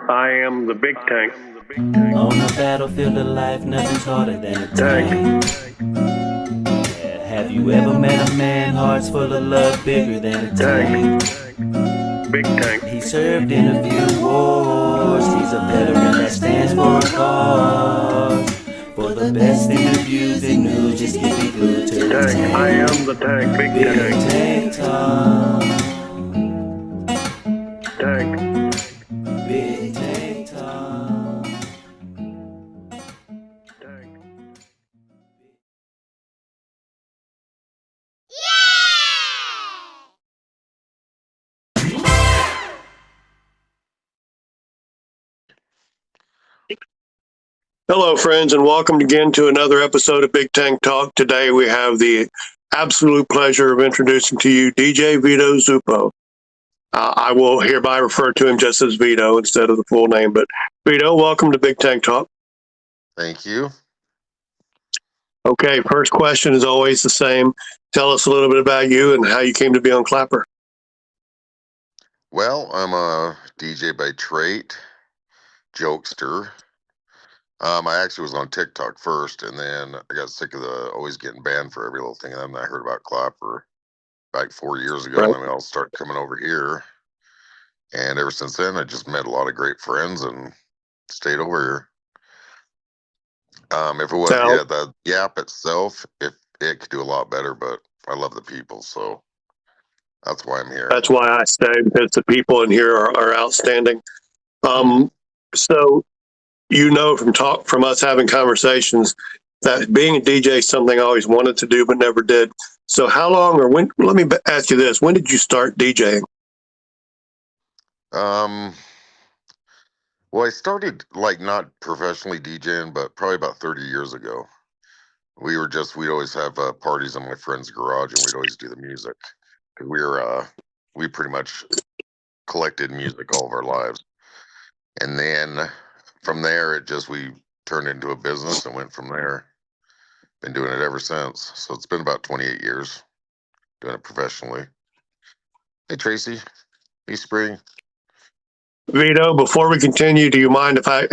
I am the big tank. On the battlefield of life, nothing's harder than a tank. Yeah, have you ever met a man, heart's full of love, bigger than a tank? Big tank. He served in a few wars, he's a veteran that stands for a cause. For the best interviews and news, just keep it glued to the tank. I am the tank. Big BigTank Talk. Tank. BigTank Talk. Hello, friends, and welcome again to another episode of Big Tank Talk. Today we have the absolute pleasure of introducing to you DJ Vito Zuppo. I will hereby refer to him just as Vito instead of the full name. But Vito, welcome to Big Tank Talk. Thank you. Okay, first question is always the same. Tell us a little bit about you and how you came to be on Clapper. Well, I'm a DJ by trade, jokester. I actually was on TikTok first, and then I got sick of the always getting banned for every little thing. And then I heard about Clapper back 4 years ago, Right. and then I'll start coming over here. And ever since then, I just met a lot of great friends and stayed over here. If it was, the app itself, if it could do a lot better, but I love the people, so that's why I'm here. That's why I stay, because the people in here are outstanding. So you know from us having conversations that being a DJ is something I always wanted to do but never did. So how long or when? Let me ask you this: when did you start DJing? Well, I started like not professionally DJing, but probably about 30 years ago. We'd always have parties in my friend's garage, and we'd always do the music. We pretty much collected music all of our lives. And then from there, we turned into a business and went from there. Been doing it ever since. So it's been about 28 years doing it professionally. Hey, Tracy. Hey, Spring. Vito, before we continue, do you mind if I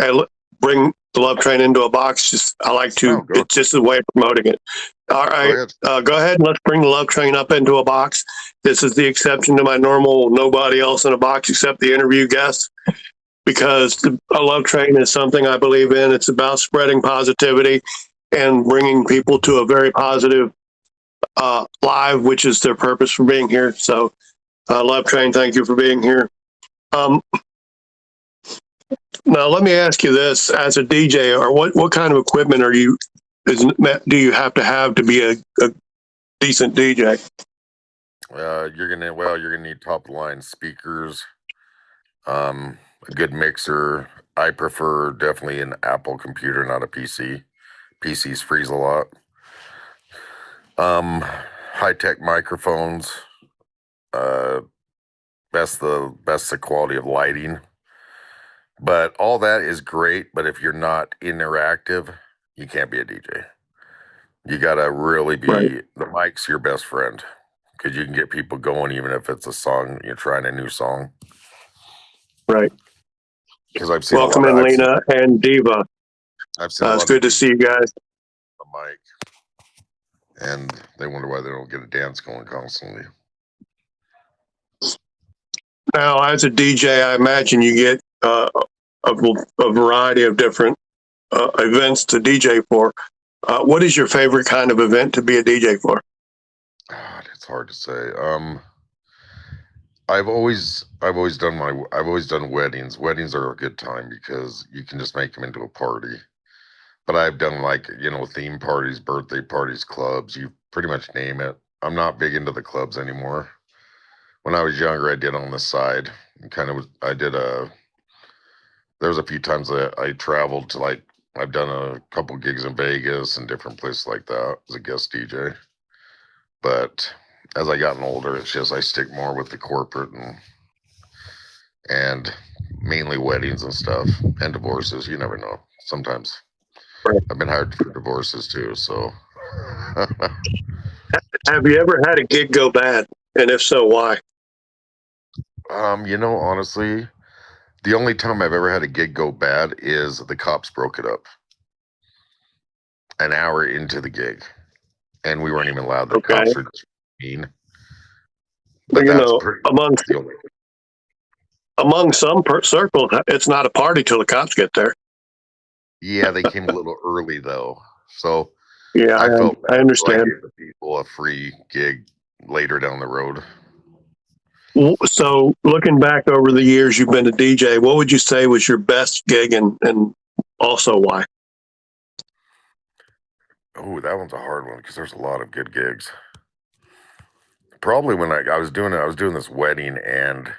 bring the Love Train into a box? I like to. It's just a way of promoting it. All right, go ahead and let's bring the Love Train up into a box. This is the exception to my normal nobody else in a box except the interview guest, because a Love Train is something I believe in. It's about spreading positivity and bringing people to a very positive live, which is their purpose for being here. So, Love Train, thank you for being here. Now, let me ask you this: as a DJ, or what kind of equipment do you have to be a decent DJ? You're gonna need top line speakers, a good mixer. I prefer definitely an Apple computer, not a PC. PCs freeze a lot. High tech microphones. Best the quality of lighting. But all that is great. But if you're not interactive, you can't be a DJ. You gotta really be Right. The mic's your best friend, because you can get people going even if it's a song you're trying a new song. Right. Because I've seen welcome in Lena and Diva. I've seen it's good to see you guys. The mic, and they wonder why they don't get a dance going constantly. Now, as a DJ, I imagine you get a variety of different events to DJ for. What is your favorite kind of event to be a DJ for? God, it's hard to say. I've always done weddings. Weddings are a good time because you can just make them into a party. But I've done theme parties, birthday parties, clubs. You pretty much name it. I'm not big into the clubs anymore. When I was younger, I did on the side. There was a few times that I traveled to I've done a couple gigs in Vegas and different places like that as a guest DJ. But as I gotten older, it's just I stick more with the corporate and mainly weddings and stuff and divorces. You never know. Sometimes I've been hired for divorces too. So, have you ever had a gig go bad? And if so, why? Honestly, The only time I've ever had a gig go bad is the cops broke it up an hour into the gig, and we weren't even allowed. The Okay. cops are just mean. But But that's pretty the only. among some circles, it's not a party till the cops get there. Yeah, they came a little early though, so Yeah, I felt bad, I so I understand. gave the people a free gig later down the road. So, looking back over the years you've been a DJ, what would you say was your best gig, and also why? Oh, that one's a hard one because there's a lot of good gigs. Probably when I was doing it, I was doing this wedding, and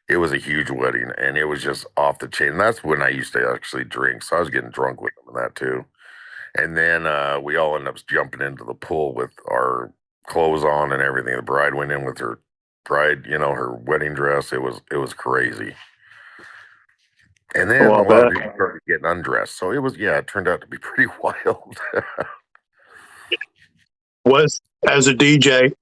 it was a huge wedding, and it was just off the chain. And that's when I used to actually drink, so I was getting drunk with them and that too. And then we all ended up jumping into the pool with our clothes on and everything. The bride went in with her her wedding dress. It was crazy. And then Oh, a I'll lot of bet. people started getting undressed. So it turned out to be pretty wild. Was as a DJ,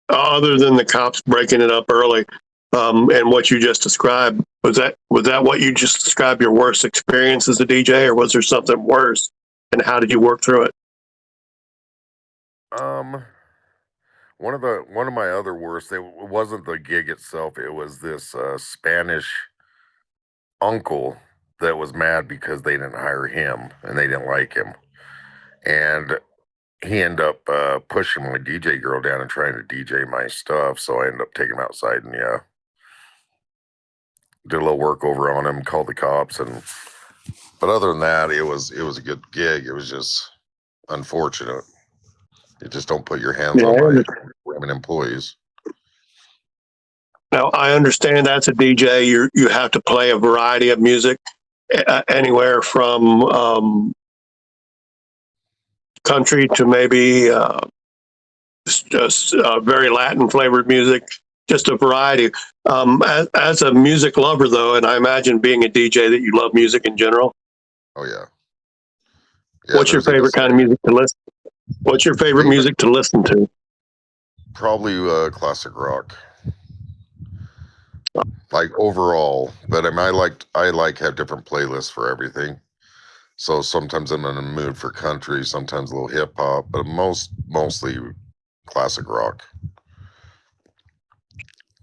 other than the cops breaking it up early, and what you just described, was that what you just described your worst experience as a DJ, or was there something worse? And how did you work through it? um, one of my other worst, it wasn't the gig itself. It was this Spanish uncle that was mad because they didn't hire him and they didn't like him. And he ended up pushing my DJ girl down and trying to DJ my stuff. So I ended up taking him outside and did a little work over on him, called the cops, but other than that, it was a good gig. It was just unfortunate. You just don't put your hands Yeah, on my women employees. now I understand that's a DJ. You have to play a variety of music, anywhere from country to maybe just very Latin flavored music, just a variety. As a music lover, though, and I imagine being a DJ that you love music in general. Oh yeah, What's your There's even favorite kind of music to listen? What's your favorite favorite music to listen to? probably classic rock. Like overall, but I like have different playlists for everything. So sometimes I'm in a mood for country, sometimes a little hip hop, but mostly classic rock.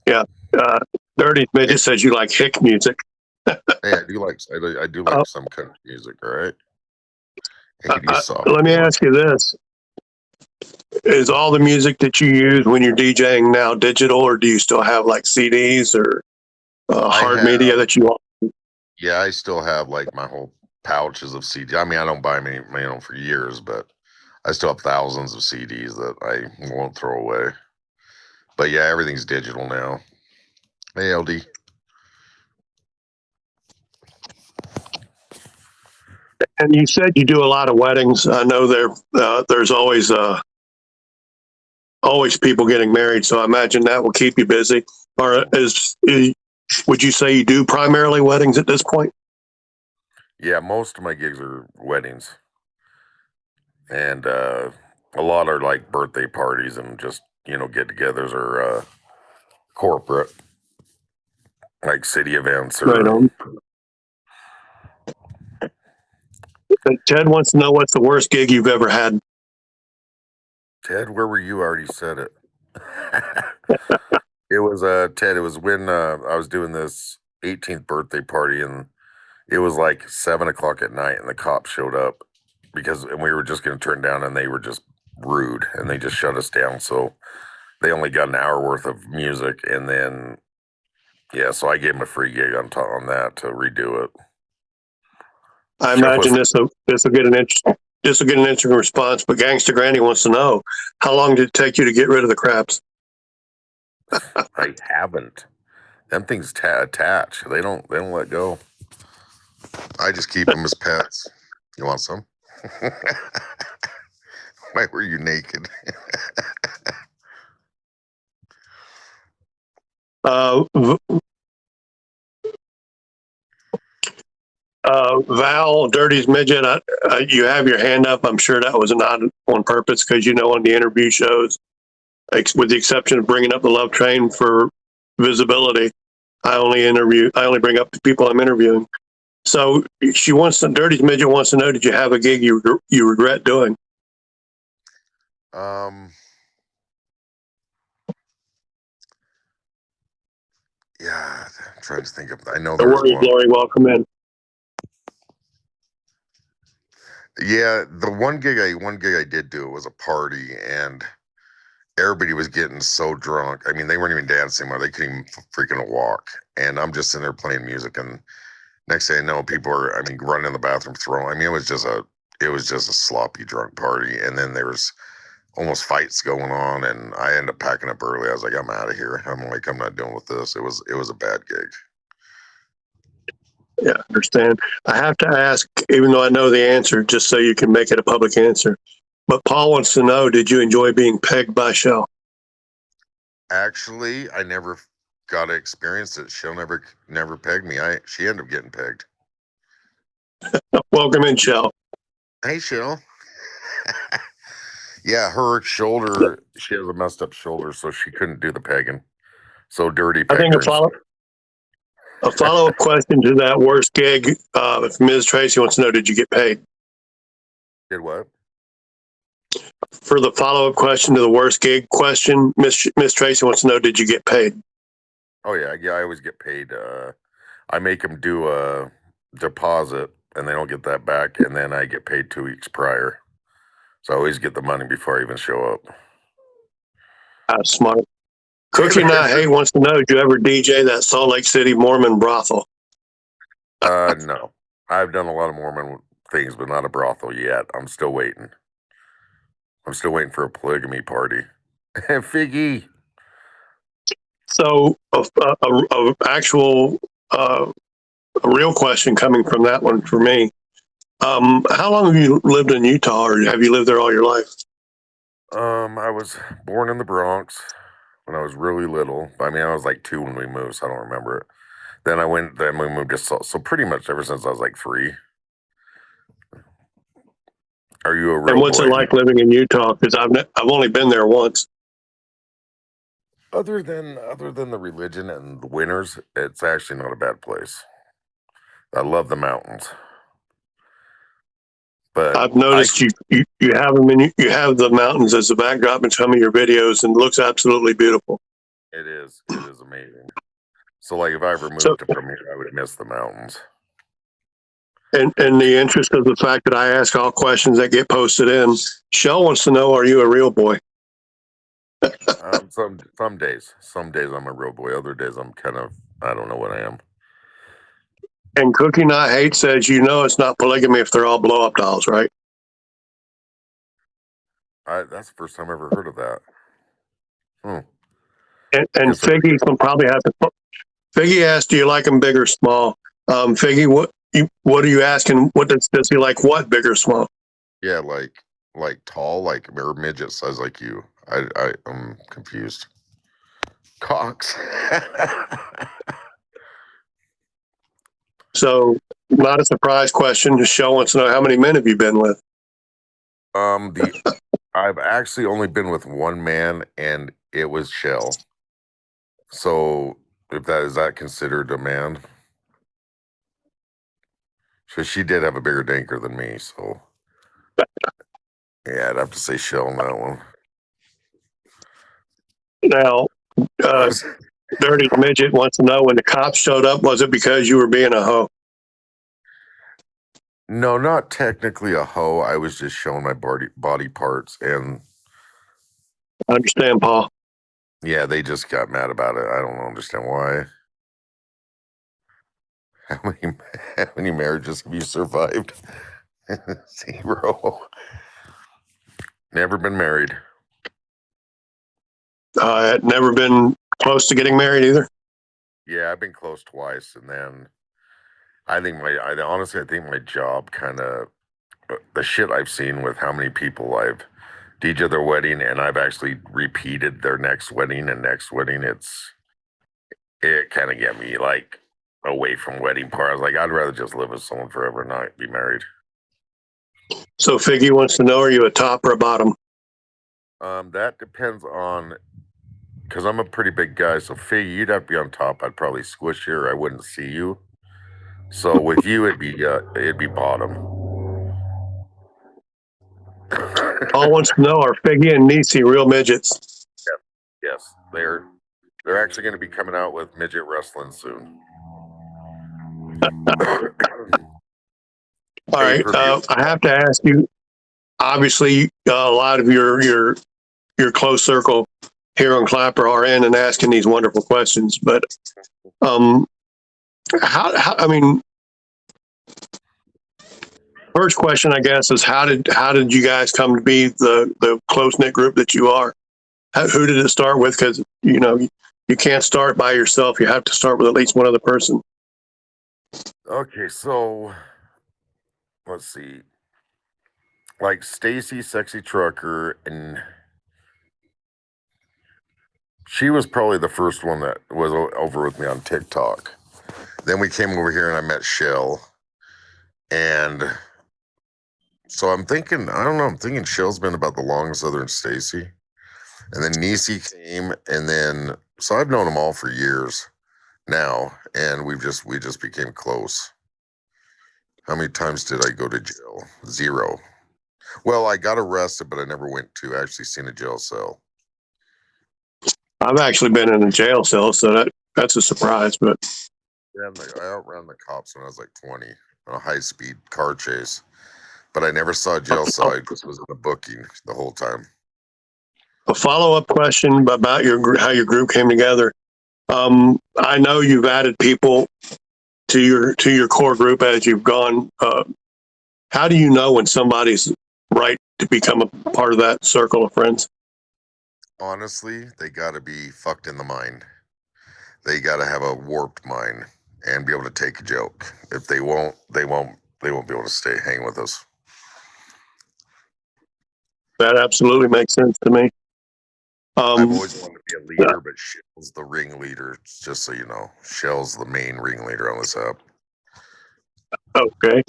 Yeah, uh, Dirty Yeah, Midget says you like hick music. hey, I do Uh, like some country music, all right? It could be soft. Let me ask you this: is all the music that you use when you're DJing now digital, or do you still have like CDs or I hard have media that you want? Yeah, I still have like my whole pouches of CD. I mean, I don't buy many, for years, but I still have thousands of CDs that I won't throw away. But yeah, everything's digital now. Hey, LD. And you said you do a lot of weddings. I know there's always people getting married, so I imagine that will keep you busy. Or would you say you do primarily weddings at this point? Yeah, most of my gigs are weddings, and a lot are like birthday parties and just get-togethers or corporate, like city events Right or. on. Ted wants to know what's the worst gig you've ever had. Ted, where were you? I already said it. It was Ted. It was when I was doing this 18th birthday party, and it was like 7 o'clock at night, and the cops showed up and we were just going to turn down, and they were just rude, and they just shut us down. So they only got an hour worth of music, and then so I gave them a free gig on that to redo it. I Chef imagine was this will get an interesting response. But Gangster Granny wants to know how long did it take you to get rid of the craps? I haven't. Them things attach. They don't let go. I just keep them as pets. You want some? Why were you naked? Uh, Val, Dirty's Midget, you have your hand up. I'm sure that was not on purpose because on the interview shows, with the exception of bringing up the Love Train for visibility, I only bring up the people I'm interviewing. So Dirty Midget wants to know, did you have a gig you regret doing? Yeah, I'm trying to think of. I know The there was Worry one. Glory, welcome in. Yeah, the one gig I did do was a party, and everybody was getting so drunk. I mean, they weren't even dancing anymore. They couldn't even freaking walk. And I'm just sitting there playing music, and next thing I know, people are, I mean, running in the bathroom, throwing. I mean, it was just a sloppy drunk party, and then there was almost fights going on, and I ended up packing up early. I was like, I'm out of here. I'm not dealing with this. It was a bad gig. Yeah, I understand. I have to ask, even though I know the answer, just so you can make it a public answer. But Paul wants to know, did you enjoy being pegged by Shell? Actually, I never got to experience it. She'll never pegged me. She ended up getting pegged. Welcome in, Shell. Hey, Shell. Yeah, her shoulder, she has a messed up shoulder, so she couldn't do the pegging. So Dirty I pegged think her instead. a follow-up question to that worst gig, if Ms. Tracy wants to know, did you get paid? Did what? For the follow-up question to the worst gig question, Miss Tracy wants to know, did you get paid? Oh, yeah. Yeah, I always get paid. I make them do a deposit, and they don't get that back, and then I get paid 2 weeks prior. So I always get the money before I even show up. That's smart. Cookie Not Hate wants to know, did you ever DJ that Salt Lake City Mormon brothel? No. I've done a lot of Mormon things, but not a brothel yet. I'm still waiting. I'm still waiting for a polygamy party. Figgy. So, a real question coming from that one for me. How long have you lived in Utah, or have you lived there all your life? I was born in the Bronx when I was really little. I mean, I was like 2 when we moved, so I don't remember it. Then we moved to so pretty much ever since I was like 3. Are you a real And what's boy? it like living in Utah? Because I've only been there once. Other than the religion and the winters, it's actually not a bad place. I love the mountains, but I've noticed you have them you have the mountains as a backdrop in some of your videos, and it looks absolutely beautiful. it is amazing. So, like, if I ever So, moved from here, I would miss the mountains. in the interest of the fact that I ask all questions that get posted in, Shell wants to know, are you a real boy? Some days I'm a real boy. Other days I'm kind of, I don't know what I am. And Cookie Not Hate says, it's not polygamy if they're all blow up dolls, right? That's the first time I ever heard of that. And Figgy can probably have to. Figgy asked, "Do you like them big or small?" Figgy, what are you asking? What does he like? What, big or small? Yeah, like tall, like or midget size, like you. I'm confused. Cox. So, not a surprise question. Michelle wants to know, how many men have you been with? I've actually only been with one man, and it was Shell. So, if is that considered a man? So she did have a bigger danker than me, so yeah, I'd have to say Shell on that one. Now, Dirty Midget wants to know, when the cops showed up, was it because you were being a hoe? No, not technically a hoe. I was just showing my body parts, and I understand, Paul. yeah, they just got mad about it. I don't understand why. How many marriages have you survived? 0. Never been married. Had never been close to getting married either. Yeah, I've been close twice, and then I think my job kind of the shit I've seen with how many people I've DJed their wedding, and I've actually repeated their next wedding and next wedding. It kind of get me like away from wedding part. I was like, I'd rather just live with someone forever and not be married. So Figgy wants to know, are you a top or a bottom? That depends on because I'm a pretty big guy, so Figgy, you'd have to be on top. I'd probably squish you, or I wouldn't see you. So with you, it'd be bottom. All wants to know, are Figgy and Nisi real midgets? Yes, they're actually going to be coming out with midget wrestling soon. All right, I have to ask you. Obviously, a lot of your close circle here on Clapper are in and asking these wonderful questions. But how I mean, first question I guess is how did you guys come to be the close knit group that you are? Who did it start with? Because you can't start by yourself. You have to start with at least one other person. Okay, so let's see. Like Stacy, Sexy Trucker, and she was probably the first one that was over with me on TikTok. Then we came over here and I met Shell. And so I'm thinking Shell's been about the longest other than Stacy. And then Nisi came, and then so I've known them all for years now, and we just became close. How many times did I go to jail? 0. Well, I got arrested, but I never went to actually see a jail cell. I've actually been in a jail cell, so that's a surprise. But yeah, I outran the cops when I was like 20 on a high-speed car chase, but I never saw a jail cell. I just was in a booking the whole time. A follow-up question about how your group came together. I know you've added people to your core group as you've gone. How do you know when somebody's right to become a part of that circle of friends? Honestly, they got to be fucked in the mind. They got to have a warped mind and be able to take a joke. If they won't be able to hang with us. That absolutely makes sense to me. I've always wanted to be a leader, but Shell's the ringleader. Just so you know, Shell's the main ringleader on this app. Okay.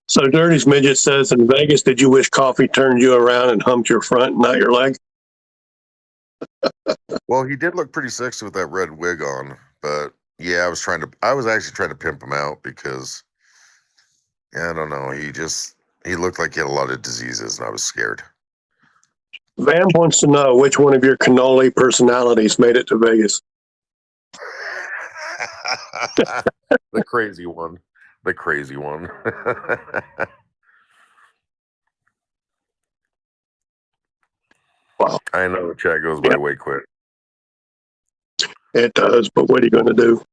So Dirty's Midget says, in Vegas, did you wish coffee turned you around and humped your front, not your leg? Well, he did look pretty sexy with that red wig on, but yeah, I was actually trying to pimp him out because, I don't know, he looked like he had a lot of diseases, and I was scared. Vamp wants to know which one of your cannoli personalities made it to Vegas. The crazy one. Wow. I know the chat goes by way quick. It does, but what are you going to do?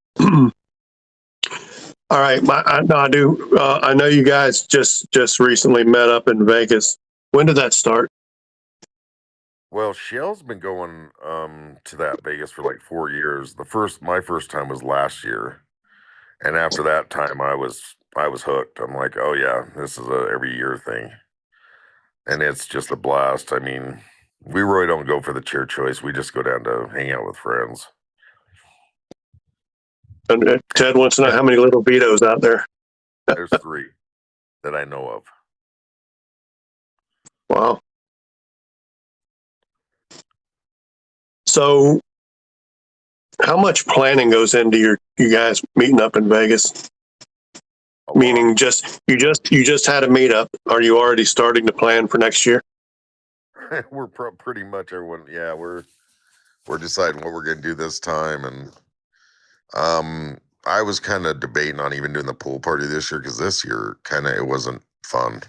All right, I do. I know you guys just recently met up in Vegas. When did that start? Well, Shell's been going to that Vegas for like 4 years. My first time was last year, and after that time, I was hooked. I'm like, oh yeah, this is a every year thing, and it's just a blast. I mean, we really don't go for the cheer choice. We just go down to hang out with friends. And Ted wants to know how many little Vitos out there. There's 3 that I know of. Wow. So, how much planning goes into you guys meeting up in Vegas? Meaning, you just had a meetup. Are you already starting to plan for next year? We're pretty much everyone. Yeah, we're deciding what we're going to do this time, and I was kind of debating on even doing the pool party this year because this year it wasn't fun.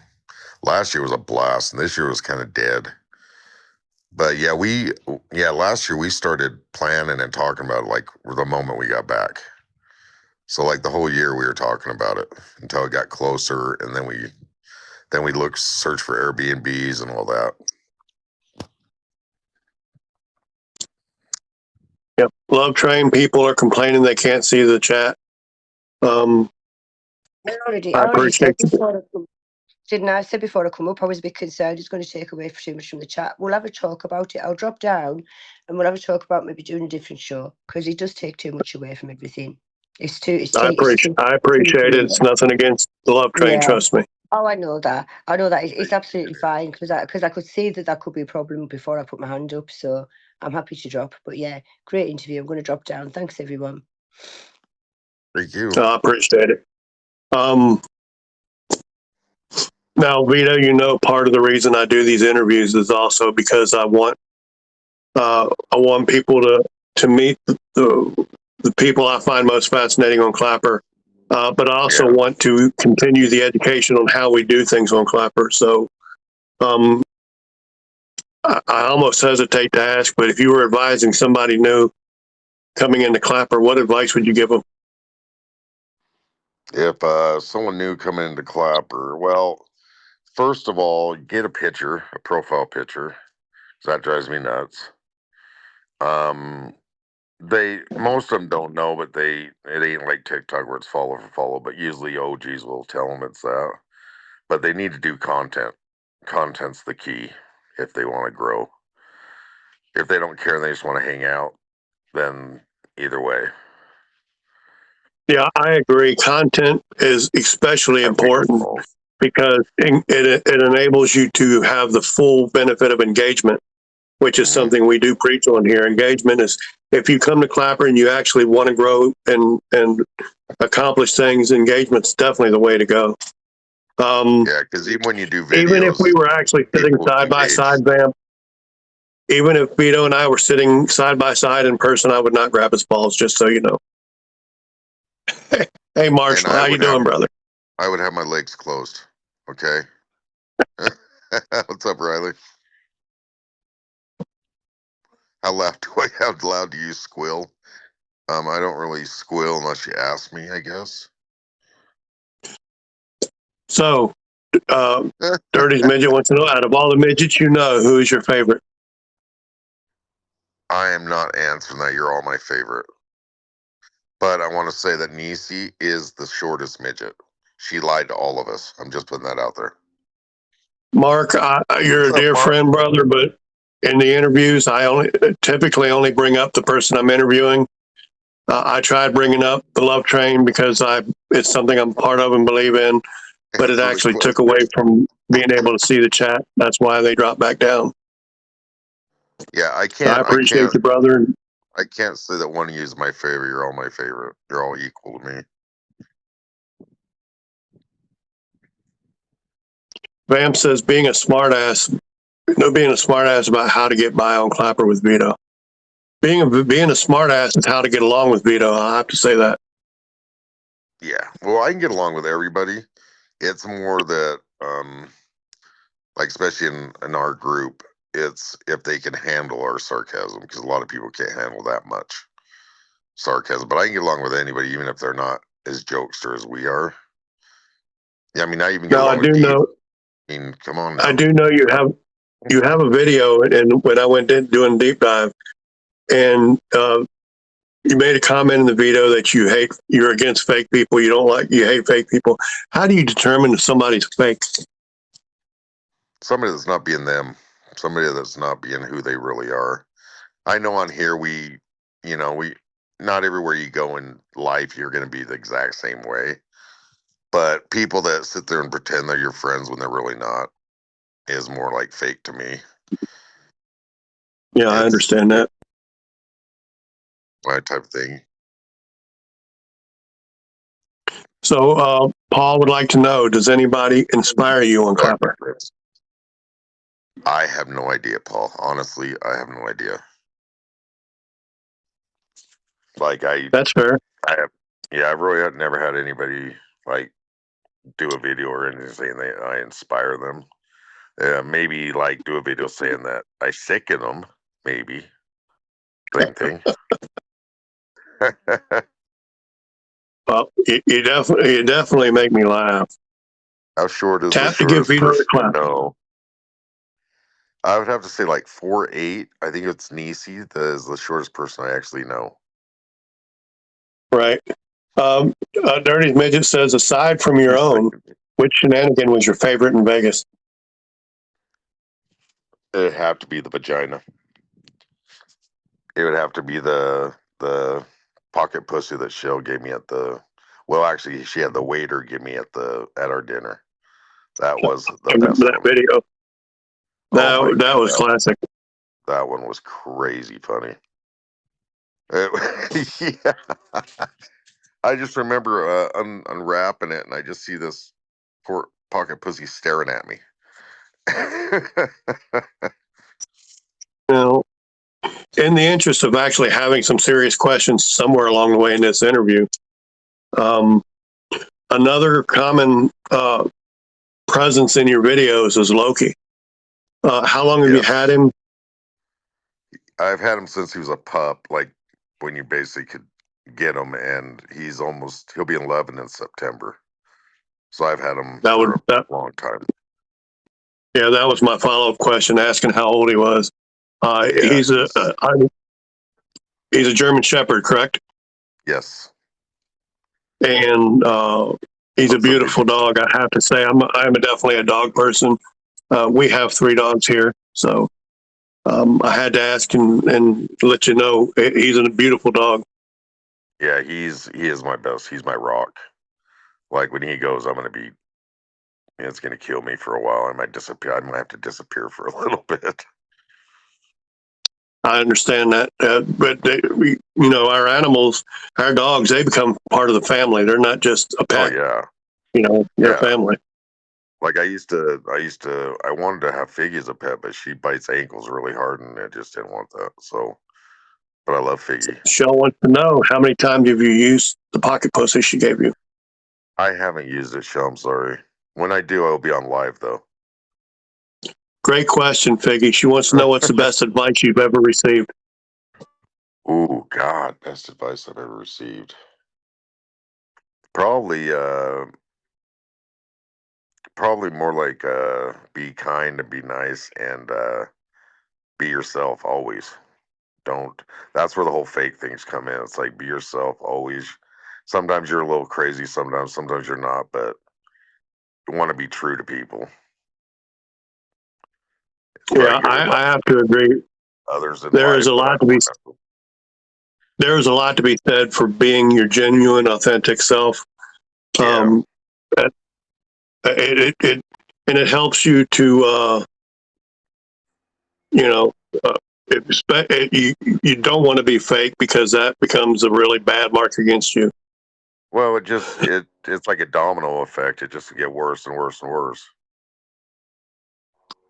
Last year was a blast, and this year was kind of dead. But last year we started planning and talking about it like the moment we got back. So like the whole year we were talking about it until it got closer, and then we search for Airbnbs and all that. Yep. Love Train people are complaining they can't see the chat. I appreciate it. Didn't I say before I come up, I was a bit concerned it's going to take away too much from the chat. We'll have a talk about it. I'll drop down and we'll have a talk about maybe doing a different show because it does take too much away from everything. I appreciate it. It's nothing against the Love Train, trust me. Oh, I know that. It's absolutely fine because I could see that could be a problem before I put my hand up. So I'm happy to drop. But yeah, great interview. I'm going to drop down. Thanks, everyone. Thank you. I appreciate it. Now, Vito, part of the reason I do these interviews is also because I want people to meet the people I find most fascinating on Clapper, but I also want to continue the education on how we do things on Clapper. So I almost hesitate to ask, but if you were advising somebody new coming into Clapper, what advice would you give them? If someone new coming into Clapper, well, first of all, get a picture, a profile picture, 'cause that drives me nuts. Most of them don't know, but it ain't like TikTok where it's follow for follow, but usually OGs will tell them it's that. But they need to do content. Content's the key if they want to grow. If they don't care and they just want to hang out, then either way. Yeah, I agree. Content is especially important because it enables you to have the full benefit of engagement, which is something we do preach on here. Engagement is, if you come to Clapper and you actually want to grow and accomplish things, engagement's definitely the way to go. Yeah, because even when you do videos, even if we were actually sitting side by side, Vamp, even if Vito and I were sitting side by side in person, I would not grab his balls, just so you know. Hey, Marshall, how you doing, brother? I would have my legs closed. Okay. What's up, Riley? How loud do you squeal? I don't really squeal unless you ask me, I guess. So, Dirty's Midget wants to know, out of all the midgets you know, who is your favorite? I am not answering that. You're all my favorite. But I want to say that Nisi is the shortest midget. She lied to all of us. I'm just putting that out there. Mark, you're a dear friend, brother, but in the interviews, I typically only bring up the person I'm interviewing. I tried bringing up the Love Train because it's something I'm part of and believe in, but it actually took away from being able to see the chat. That's why they dropped back down. Yeah, I can't. I appreciate you, brother. I can't say that one of you is my favorite. You're all my favorite. You're all equal to me. Vamp says being a smartass about how to get by on Clapper with Vito. Being a smartass is how to get along with Vito. I have to say that. Yeah, well, I can get along with everybody. It's more that, like, especially in our group, it's if they can handle our sarcasm, because a lot of people can't handle that much sarcasm. But I can get along with anybody, even if they're not as jokester as we are. Yeah, I mean, I even get along with Dave. I mean, come on now. I do know you have a video, and when I went in doing deep dive, and you made a comment in the video that you're against fake people. You hate fake people. How do you determine if somebody's fake? Somebody that's not being them. Somebody that's not being who they really are. I know on here we not everywhere you go in life you're going to be the exact same way. But people that sit there and pretend they're your friends when they're really not is more like fake to me. Yeah, I understand that. My type of thing. So, Paul would like to know, does anybody inspire you on Clapper? I have no idea, Paul. Honestly, I have no idea. That's fair. I've really never had anybody like do a video or anything saying that I inspire them. Maybe like do a video saying that I sicken them. Maybe same thing. Well, you definitely make me laugh. How short is Tap the shortest person you know? know? I would have to say like 4'8". I think it's Nisi that is the shortest person I actually know. Right. Dirty Midget says, aside from your own, which shenanigan was your favorite in Vegas? It'd have to be the vagina. It would have to be the pocket pussy that Shell gave me at the. Well, actually, she had the waiter give me at our dinner. That was the best that one. video. That was classic. That one was crazy funny. Yeah. I just remember unwrapping it, and I just see this poor pocket pussy staring at me. Now, in the interest of actually having some serious questions somewhere along the way in this interview, another common presence in your videos is Loki. How long have you had him? I've had him since he was a pup, like when you basically could get him, and he'll be 11 in September. So I've had him for a long time. Yeah, that was my follow-up question, asking how old he was. He's a German Shepherd, correct? Yes. And he's a beautiful dog. I have to say, I'm definitely a dog person. We have 3 dogs here, so I had to ask and let you know he's a beautiful dog. Yeah, he is my best. He's my rock. Like when he goes, it's gonna kill me for a while. I might disappear. I might have to disappear for a little bit. I understand that, but our animals, our dogs, they become part of the family. They're not just a pet. Oh yeah, they're a family. Like I wanted to have Figgy as a pet, but she bites ankles really hard, and I just didn't want that. So, but I love Figgy. Shell wants to know, how many times have you used the pocket pussy she gave you? I haven't used it, Shell. I'm sorry. When I do, I'll be on live though. Great question, Figgy. She wants to know what's the best advice you've ever received. Oh God, best advice I've ever received. Probably more like be kind and be nice and be yourself always. That's where the whole fake things come in. It's like be yourself always. Sometimes you're a little crazy, sometimes you're not, but you want to be true to people. Yeah, I have to agree. Others in there life, is a lot to be there's a lot to be said for being your genuine, authentic self. Yeah. It helps you to you don't want to be fake, because that becomes a really bad mark against you. Well, it's like a domino effect. It just get worse and worse and worse.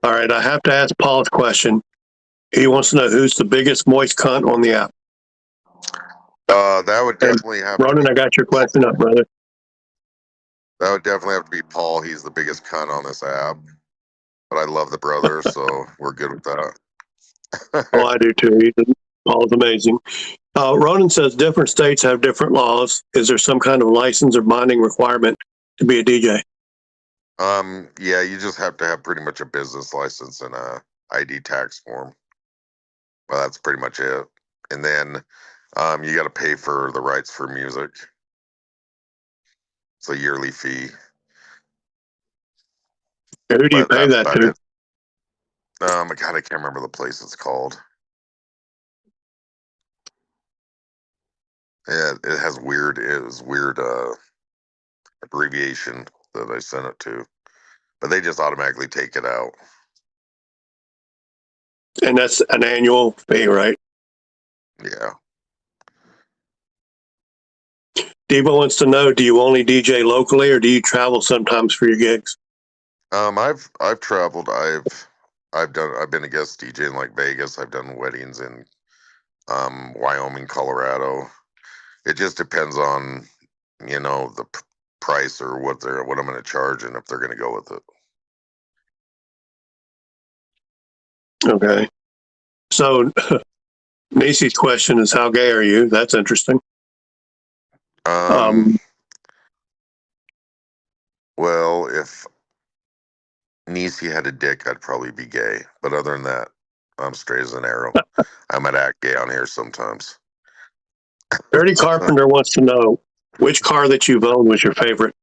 All right, I have to ask Paul's question. He wants to know who's the biggest moist cunt on the app. That would definitely have Ronan, to be, I got your question up, brother. that would definitely have to be Paul. He's the biggest cunt on this app. But I love the brother, so we're good with that. Oh, I do too. Paul's amazing. Ronan says different states have different laws. Is there some kind of license or bonding requirement to be a DJ? Yeah, you just have to have pretty much a business license and a ID tax form. Well, that's pretty much it. And then you got to pay for the rights for music. It's a yearly fee. Who do you pay that to? God, I can't remember the place it's called. Yeah, it was weird abbreviation that I sent it to. But they just automatically take it out. And that's an annual fee, right? Yeah. Devo wants to know, do you only DJ locally, or do you travel sometimes for your gigs? I've traveled. I've been a guest DJ in like Vegas. I've done weddings in Wyoming, Colorado. It just depends on the price or what I'm going to charge and if they're going to go with it. Okay. So Nisi's question is, how gay are you? That's interesting. Well, if Nisi had a dick, I'd probably be gay. But other than that, I'm straight as an arrow. I might act gay on here sometimes. Dirty Carpenter wants to know, which car that you've owned was your favorite?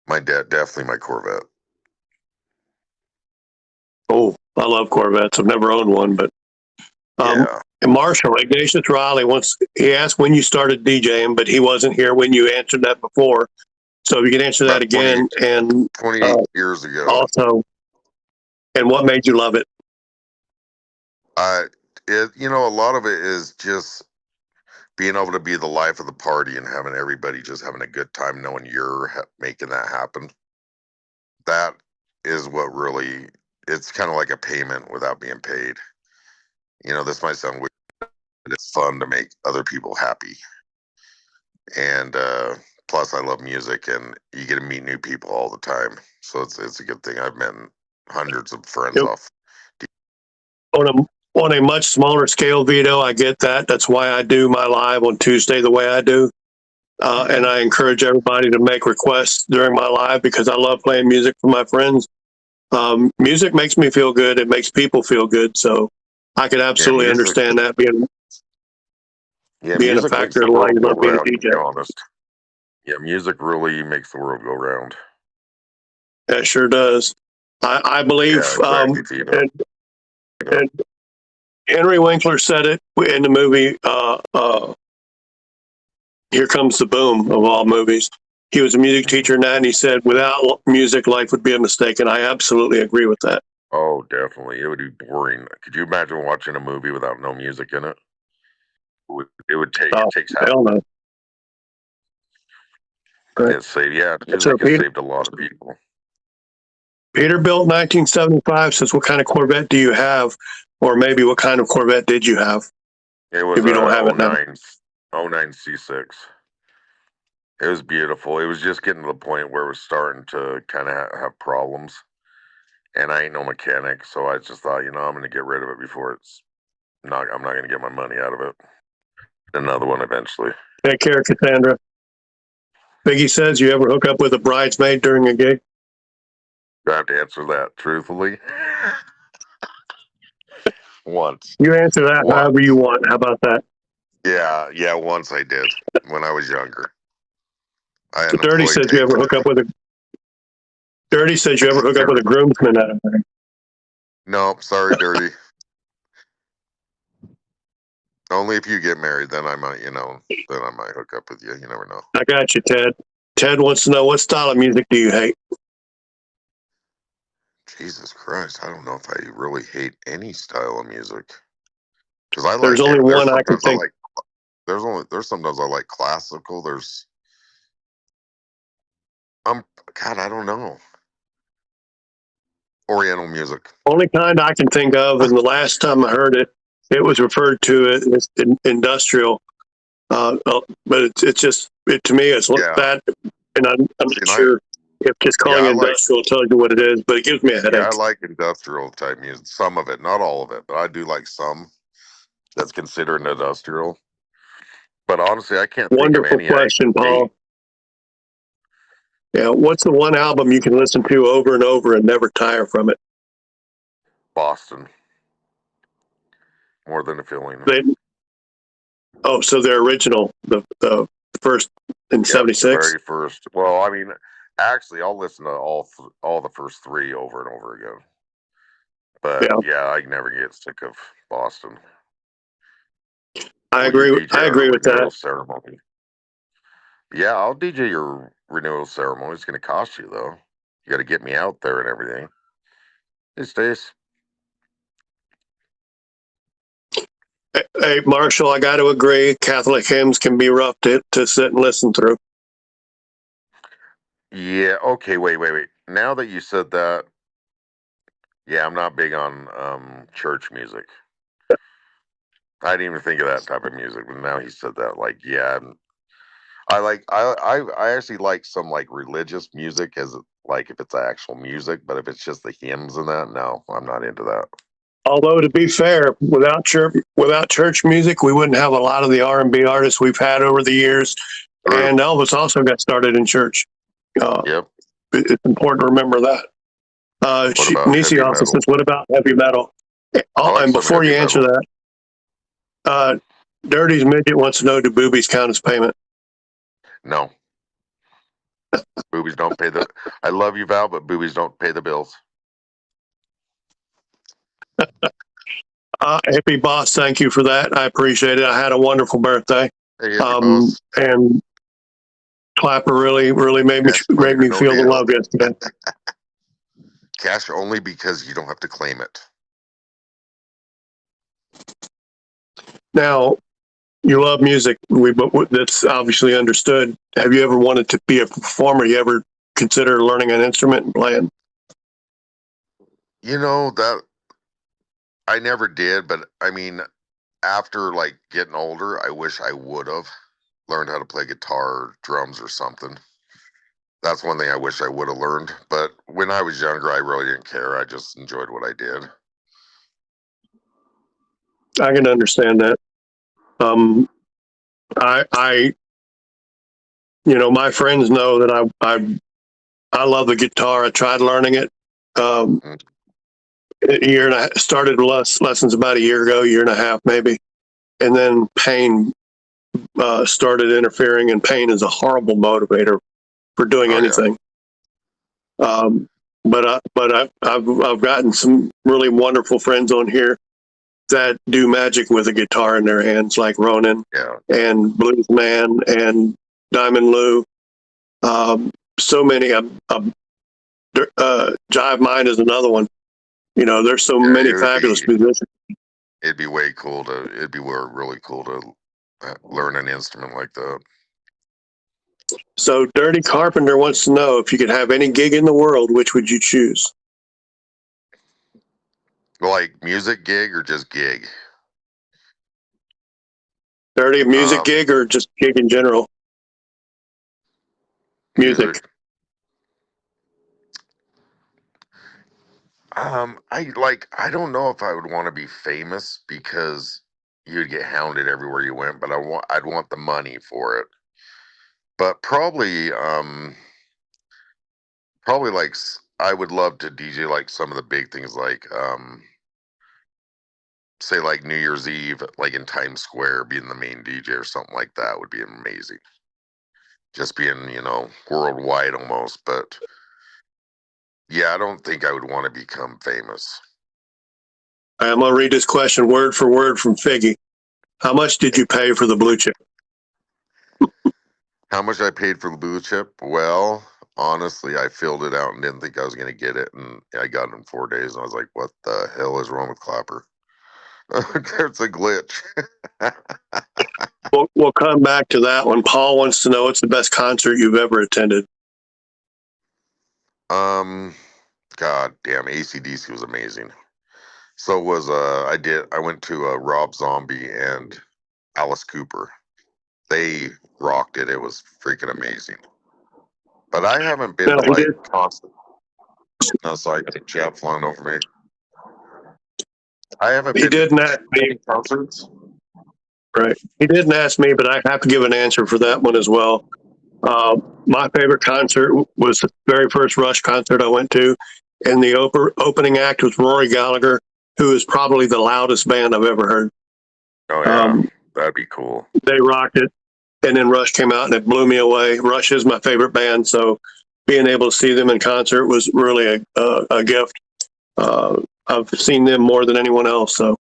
My dad, definitely my Corvette. Oh, I love Corvettes. I've never owned one, but yeah. And Marshall, Ignatius Riley, he asked when you started DJing, but he wasn't here when you answered that before. So if you could answer that again, 28 years ago. Also, and what made you love it? A lot of it is just being able to be the life of the party and having everybody just having a good time, knowing you're making that happen. That is what really, it's kind of like a payment without being paid. This might sound weird, but it's fun to make other people happy. And plus, I love music, and you get to meet new people all the time. So it's a good thing. I've met hundreds of friends Yep. off. On a much smaller scale, Vito, I get that. That's why I do my live on Tuesday the way I do. And I encourage everybody to make requests during my live because I love playing music for my friends. Music makes me feel good. It makes people feel good. So I could absolutely understand that being a music makes factor the in why world you go love being a round, to DJ. be honest. Yeah, music really makes the world go round. That sure does. I believe, exactly, and Henry Winkler said it in the movie Here Comes the Boom of all movies. He was a music teacher in that, and he said, without music, life would be a mistake. And I absolutely agree with that. Oh, definitely. It would be boring. Could you imagine watching a movie without no music in it? It takes half. Hell no. Right. Music has saved a lot of people. Peterbilt 1975 says, what kind of Corvette do you have? Or maybe what kind of Corvette did you have? It was if you don't have it now. 09 C6. It was beautiful. It was just getting to the point where it was starting to kind of have problems. And I ain't no mechanic, so I just thought, I'm going to get rid of it before I'm not going to get my money out of it. Another one eventually. Take care, Cassandra. Biggie says, you ever hook up with a bridesmaid during a gig? Do I have to answer that truthfully? Once. You answer that however you want. How about that? Yeah, once I did when I was younger. So Dirty says you ever hook up with a groomsman at a wedding? No, sorry, Dirty. Only if you get married, then I might, hook up with you. You never know. I got you, Ted. Ted wants to know, what style of music do you hate? Jesus Christ, I don't know if I really hate any style of music. Because there's only one I can think. There's sometimes I like classical. I don't know. Oriental music. Only kind I can think of, and the last time I heard it, it was referred to as industrial. But it's just, to me, it's that, and I'm not sure if just calling it industrial tells you what it is, but it gives me a headache. Yeah, I like industrial type music. Some of it, not all of it, but I do like some that's considered industrial. But honestly, I can't think of any. Wonderful question, Paul. Yeah, what's the one album you can listen to over and over and never tire from it? Boston. More Than a Feeling. So they're original, the first in '76. The very first. Well, I mean, actually, I'll listen to all the first three over and over again. But I never get sick of Boston. I agree with that. Ceremony. Yeah, I'll DJ your renewal ceremony. It's going to cost you, though. You got to get me out there and everything. Hey, Stace. Hey, Marshall, I got to agree. Catholic hymns can be rough to sit and listen through. Yeah, okay, wait. Now that you said that, I'm not big on church music. I didn't even think of that type of music, but now he said that, I actually like some religious music as if it's actual music, but if it's just the hymns and that, no, I'm not into that. Although to be fair, without church music, we wouldn't have a lot of the R&B artists we've had over the years. True. And Elvis also got started in church. Yep. It's important to remember that. Nisi also says, what about heavy metal? And before you answer that, Dirty's Midget wants to know, do boobies count as payment? No. Boobies don't pay I love you, Val, but boobies don't pay the bills. Happy boss, thank you for that. I appreciate it. I had a wonderful birthday. Hey, and Clapper really made me feel the love yesterday. Cash only because you don't have to claim it. Now, you love music. That's obviously understood. Have you ever wanted to be a performer? You ever consider learning an instrument and playing? That I never did, but I mean, after like getting older, I wish I would have learned how to play guitar or drums or something. That's one thing I wish I would have learned. But when I was younger, I really didn't care. I just enjoyed what I did. I can understand that. I my friends know that I love the guitar. I tried learning it. Mm. A year and I started lessons about a year ago, year and a half maybe, and then pain started interfering. And pain is a horrible motivator for doing Oh, yeah. anything. I've gotten some really wonderful friends on here that do magic with a guitar in their hands, like Ronan and Blues Man and Diamond Lou. So many. Jive Mind is another one. There's so many fabulous musicians. It'd be really cool to learn an instrument like that. So Dirty Carpenter wants to know, if you could have any gig in the world, which would you choose? Like music gig or just gig? Dirty music gig or just gig in general? Music. I don't know if I would want to be famous, because you'd get hounded everywhere you went, but I'd want the money for it. But probably like I would love to DJ like some of the big things, like say like New Year's Eve, like in Times Square, being the main DJ or something like that would be amazing. Just being, worldwide almost. But yeah, I don't think I would want to become famous. I'm going to read this question word for word from Figgy. How much did you pay for the blue chip? How much I paid for the blue chip? Well, honestly, I filled it out and didn't think I was going to get it. And I got it in 4 days. And I was like, what the hell is wrong with Clapper? There's a glitch. We'll come back to that one. Paul wants to know, what's the best concert you've ever attended? God damn, AC/DC was amazing. So was I went to Rob Zombie and Alice Cooper. They rocked it. It was freaking amazing. But I haven't been to like constant. No, sorry, Jeff flying over me. I haven't been to many concerts. Right. He didn't ask me, but I have to give an answer for that one as well. My favorite concert was the very first Rush concert I went to, and the opening act was Rory Gallagher, who is probably the loudest band I've ever heard. Oh yeah, that'd be cool. They rocked it, and then Rush came out and it blew me away. Rush is my favorite band, so being able to see them in concert was really a gift. I've seen them more than anyone else, so.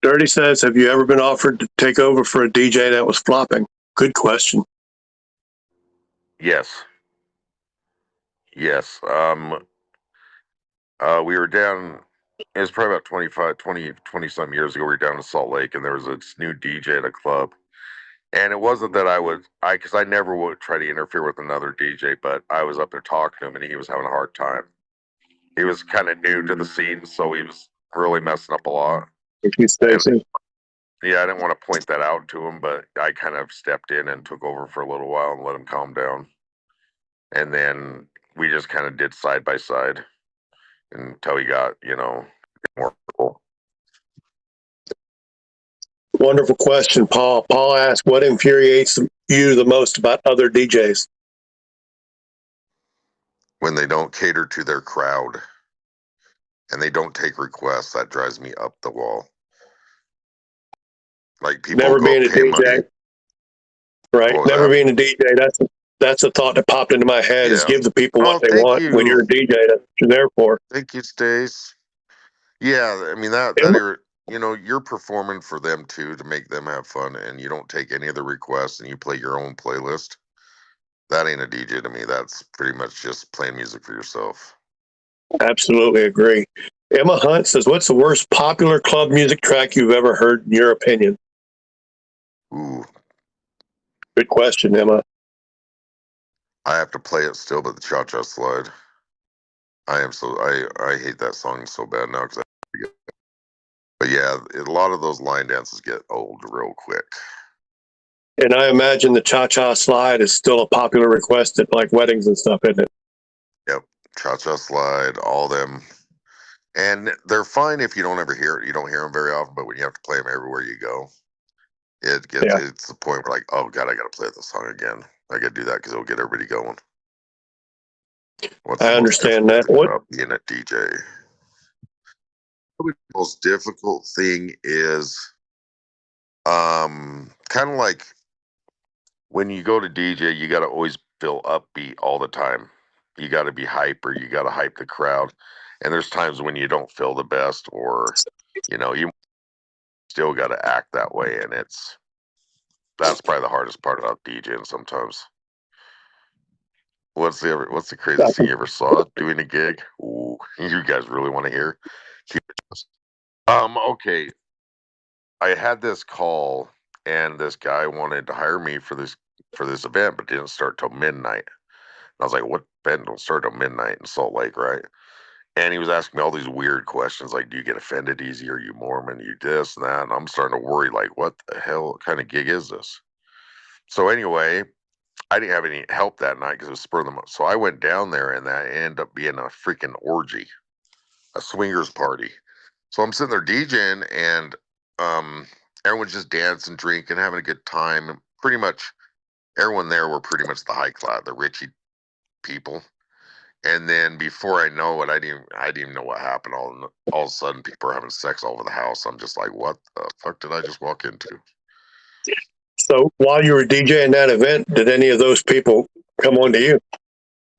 Dirty says, have you ever been offered to take over for a DJ that was flopping? Good question. Yes. Yes. We were down, it was probably about 20 some years ago. We were down in Salt Lake, and there was this new DJ at a club. And it wasn't that because I never would try to interfere with another DJ, but I was up there talking to him, and he was having a hard time. He was kind of new to the scene, so he was really messing up a lot. Yeah, I didn't want to point that out to him, but I kind of stepped in and took over for a little while and let him calm down. And then we just kind of did side by side until he got, more cool. Wonderful question, Paul. Paul asked, what infuriates you the most about other DJs? When they don't cater to their crowd and they don't take requests, that drives me up the wall. Like people never being a DJ, money. Right? Never being a DJ. That's a thought that popped into my head. Is give the people what they want. When you're a DJ, that's what you're there for. Thank you, Stace. Yeah, I mean you're performing for them too, to make them have fun, and you don't take any of the requests and you play your own playlist. That ain't a DJ to me. That's pretty much just playing music for yourself. Absolutely agree. Emma Hunt says, "What's the worst popular club music track you've ever heard? In your opinion?" Ooh, good question, Emma. I have to play it still, but the Cha Cha Slide. I hate that song so bad now because but yeah, a lot of those line dances get old real quick. And I imagine the Cha Cha Slide is still a popular request at like weddings and stuff, isn't it? Yep, Cha Cha Slide, all them, and they're fine if you don't ever hear it. You don't hear them very often, but when you have to play them everywhere you go, it's the point where like, oh god, I got to play this song again. I got to do that because it'll get everybody going. What's I the most understand difficult that. thing What? about being a DJ? Probably the most difficult thing is kind of like when you go to DJ, you got to always feel upbeat all the time. You got to be hyper. You got to hype the crowd. And there's times when you don't feel the best, or you still got to act that way. And that's probably the hardest part about DJing sometimes. What's the craziest thing you ever saw doing a gig? Ooh, you guys really want to hear? Okay. I had this call, and this guy wanted to hire me for this event, but didn't start till midnight. I was like, "What event don't start till midnight in Salt Lake, right?" And he was asking me all these weird questions, like, "Do you get offended easy? Are you Mormon? You this and that?" And I'm starting to worry, like, "What the hell kind of gig is this?" So anyway, I didn't have any help that night because it was spur of the moment. So I went down there, and that ended up being a freaking orgy, a swingers party. So I'm sitting there DJing, and everyone's just dancing, drinking, having a good time. And pretty much everyone there were pretty much the high class, the richy people. And then before I know it, I didn't even know what happened. All of a sudden, people are having sex all over the house. I'm just like, what the fuck did I just walk into? So while you were DJing that event, did any of those people come on to you?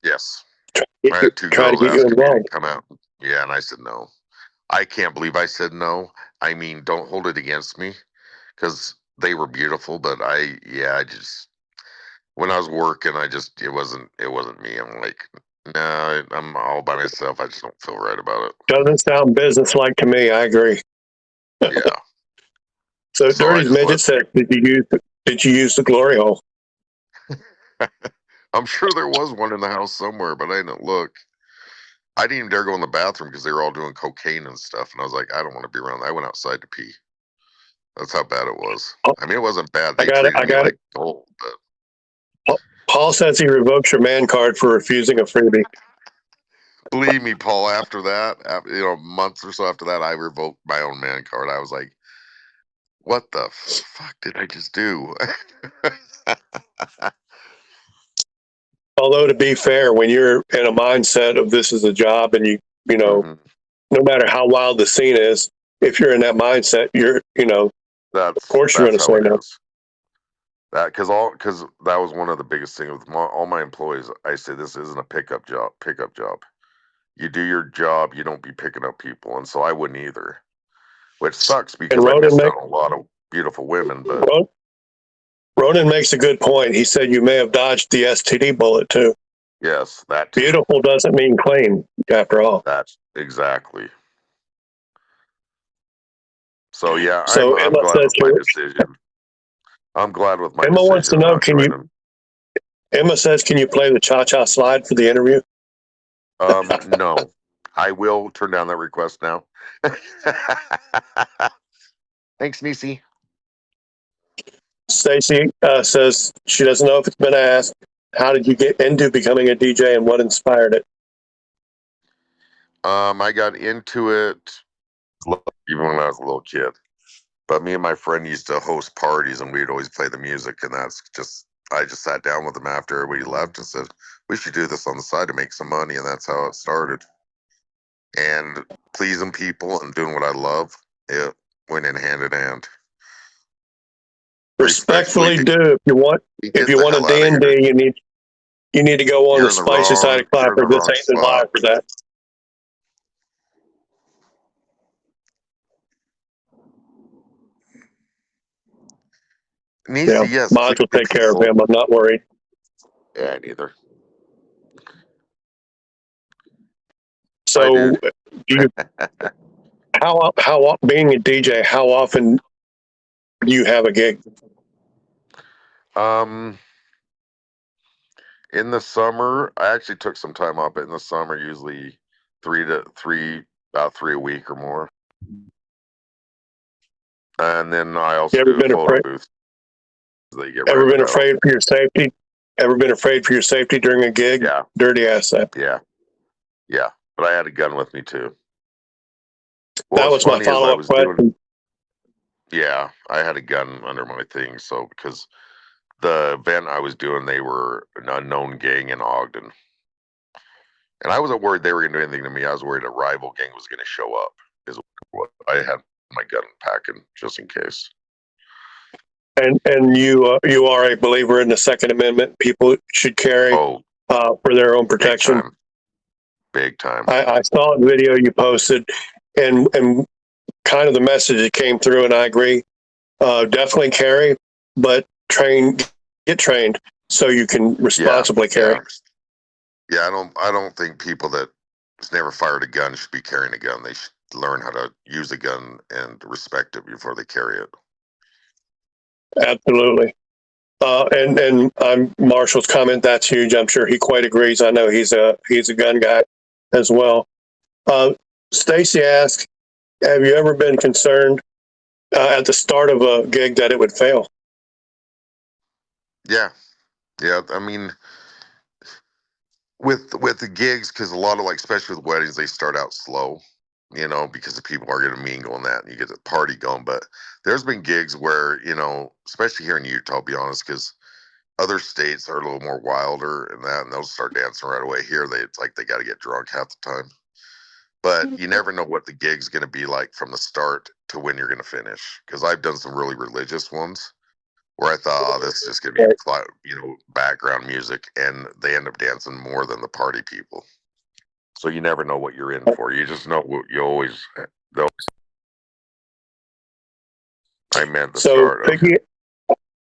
Yes. I had two try to girls get you asking me to involved. come out. Yeah, and I said no. I can't believe I said no. I mean, don't hold it against me because they were beautiful, but I just when I was working, it wasn't me. I'm like, nah, I'm all by myself. I just don't feel right about it. Doesn't sound business-like to me. I agree. Yeah. So So I Dirty's just Midget said, did you use the glory hole? I'm sure there was one in the house somewhere, but I didn't look. I didn't even dare go in the bathroom because they were all doing cocaine and stuff, and I was like, I don't want to be around that. I went outside to pee. That's how bad it was. Oh, I mean, it wasn't bad. I They got it. treated me like gold, but Paul says he revokes your man card for refusing a freebie. believe me, Paul, after that, months or so after that, I revoked my own man card. I was like, what the fuck did I just do? Although, to be fair, when you're in a mindset of this is a job and Mhm. no matter how wild the scene is, if you're in that mindset, of course you're going to That's say how it no. is. Because that was one of the biggest things with all my employees. I say this isn't a pickup job. You do your job. You don't be picking up people, and so I wouldn't either, which sucks And because I missed out on a lot of beautiful women. But Ronan makes a good point. He said you may have dodged the STD bullet too. yes, that too. Beautiful doesn't mean clean, after all. That's exactly. So yeah, So I'm glad with my decision. I'm glad with my Emma wants to decision of know, not joining. Emma says, can you play the cha-cha slide for the interview? No, I will turn down that request now. Thanks, Nisi. Stacy says she doesn't know if it's been asked. How did you get into becoming a DJ and what inspired it? I got into it even when I was a little kid. But me and my friend used to host parties, and we'd always play the music. And I just sat down with him after everybody left and said, we should do this on the side to make some money. And that's how it started. And pleasing people and doing what I love, it went in hand. Respectfully do. If you want a D&D, you need to go on the spicy side of Clapper. This ain't the vibe for that. Nisi, yes. Mods will take care of him. I'm not worried. Yeah, neither. So, how being a DJ, how often do you have a gig? In the summer, I actually took some time off, but in the summer, usually about 3 a week or more. And then I also do photo booths. They get ever been afraid for your safety? Ever been afraid for your safety during a gig? Yeah. Dirty asset. Yeah. But I had a gun with me too. That was my follow-up question. Yeah, I had a gun under my thing. So because the event I was doing, they were an unknown gang in Ogden. And I wasn't worried they were going to do anything to me. I was worried a rival gang was going to show up. Is what I had my gun packing just in case. And you are a believer in the Second Amendment. People should carry for their own protection. Big time. I saw a video you posted, and kind of the message that came through, and I agree. Definitely carry, but get trained so you can responsibly carry. Yeah, I don't think people that has never fired a gun should be carrying a gun. They should learn how to use a gun and respect it before they carry it. Absolutely. And Marshall's comment, that's huge. I'm sure he quite agrees. I know he's a gun guy as well. Stacy asked, have you ever been concerned at the start of a gig that it would fail? Yeah. I mean, with the gigs, because a lot of, like, especially with weddings, they start out slow, because the people are going to mingle and that, and you get the party going. But there's been gigs where, especially here in Utah, I'll be honest, because other states are a little more wilder and that, and they'll start dancing right away. Here, it's like they got to get drunk half the time. But you never know what the gig's going to be like from the start to when you're going to finish. Because I've done some really religious ones where I thought, this is just going to be, background music, and they end up dancing more than the party people. So you never know what you're in for. You just know what you always. I meant the start. Piggy,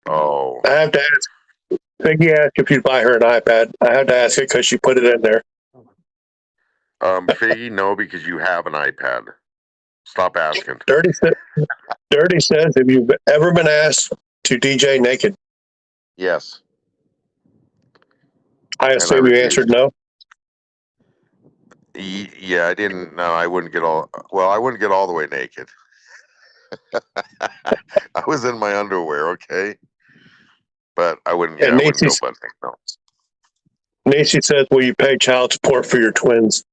I have to ask. Piggy asked if you'd buy her an iPad. I have to ask it because she put it in there. Piggy, no, because you have an iPad. Stop asking. Dirty says, have you ever been asked to DJ naked? Yes. I assume you answered no. Yeah, I didn't. No, I wouldn't get all. Well, I wouldn't get all the way naked. I was in my underwear, okay, but I wouldn't. Yeah, I wouldn't go butt naked. No. Nancy says, will you pay child support for your twins?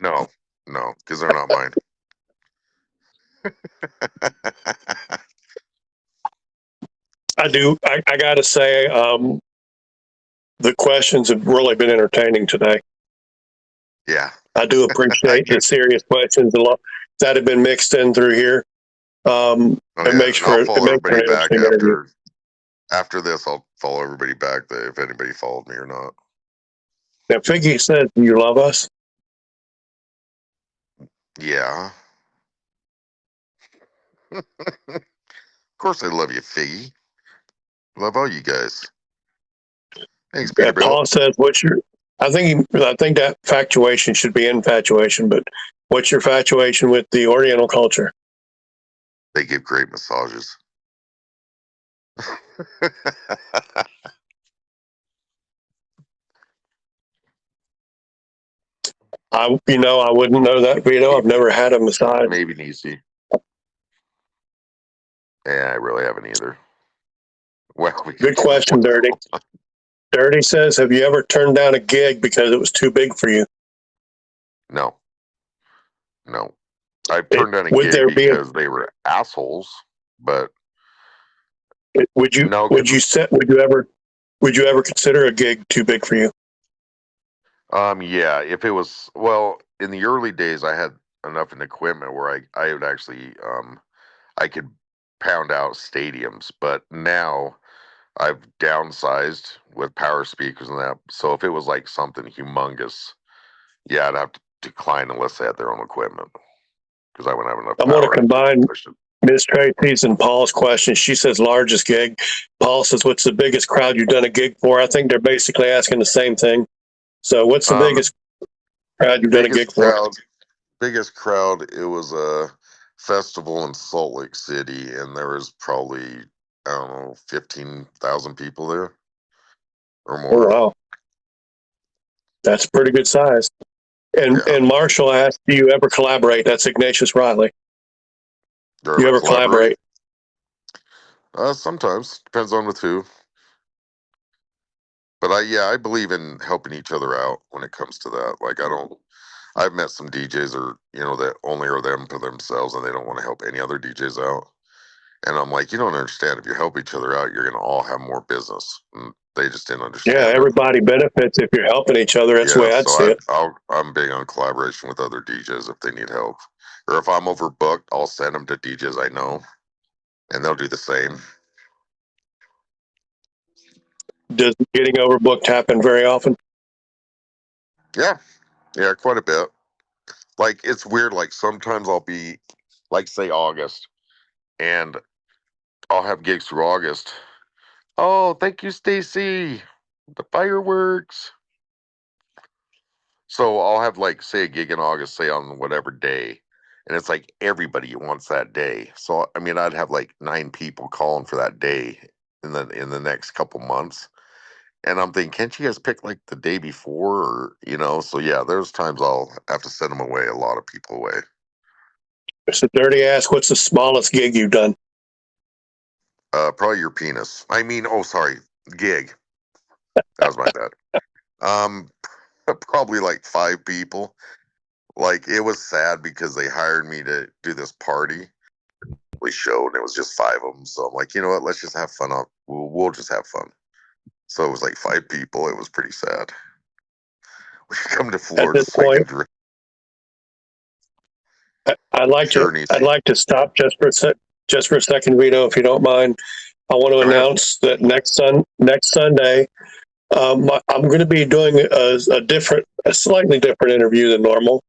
No, because they're not mine. I do. I got to say, the questions have really been entertaining today. Yeah. I do appreciate the serious questions a lot that have been mixed in through here. It makes for everybody back after this. I'll follow everybody back if anybody followed me or not. Now, Figgy said, "Do you love us?" Yeah. Of course, I love you, Figgy. Love all you guys. Thanks, Peterbilt. Paul says, "What's your?" I think that infatuation should be infatuation, but what's your infatuation with the Oriental culture? They give great massages. I wouldn't know that, Vito. I've never had a massage. Maybe Nisi. Yeah, I really haven't either. Well, good question, Dirty. Dirty says, have you ever turned down a gig because it was too big for you? No. I've turned down a gig because they were assholes, but would you ever consider a gig too big for you? Yeah, if it was, in the early days, I had enough in equipment where I would actually, I could pound out stadiums, but now I've downsized with power speakers and that. So if it was like something humongous, yeah, I'd have to decline unless they had their own equipment because I wouldn't have enough power. I'm going to combine Ms. Tracy's and Paul's question. She says largest gig. Paul says, what's the biggest crowd you've done a gig for? I think they're basically asking the same thing. So what's the biggest crowd you've done a gig for? Biggest crowd, it was a festival in Salt Lake City, and there was probably, I don't know, 15,000 people there or Oh, more. wow. That's pretty good size. And Yeah. and Marshall asked, do you ever collaborate? That's Ignatius Riley. Do You ever collaborate? Sometimes. Depends on with who. But I believe in helping each other out when it comes to that. Like I've met some DJs that only are them for themselves and they don't want to help any other DJs out. And I'm like, you don't understand. If you help each other out, you're going to all have more business. And they just didn't understand. Yeah, everybody benefits if you're helping each other. That's the way I'd see it. I'm big on collaboration with other DJs if they need help. Or if I'm overbooked, I'll send them to DJs I know, and they'll do the same. Does getting overbooked happen very often? Yeah, quite a bit. Like, it's weird. Like, sometimes I'll be, like, say August, and I'll have gigs through August. Oh, thank you, Stacy. The fireworks. So I'll have, like, say a gig in August, say on whatever day, and it's like everybody wants that day. So I mean, I'd have like 9 people calling for that day in the next couple months, and I'm thinking, can't you guys pick like the day before, or? So yeah, there's times I'll have to send them away, a lot of people away. It's a dirty ass. What's the smallest gig you've done? Probably your penis. I mean, oh, sorry, gig. That was my bad. Probably like 5 people. Like, it was sad because they hired me to do this party. We showed, and it was just 5 of them. So I'm like, you know what? Let's just have fun. We'll just have fun. So it was like 5 people. It was pretty sad. We should come to Florida so I can drink. I'd like to stop just for a second, Vito, if you don't mind. I want to announce that next Sunday, I'm going to be doing a slightly different interview than normal.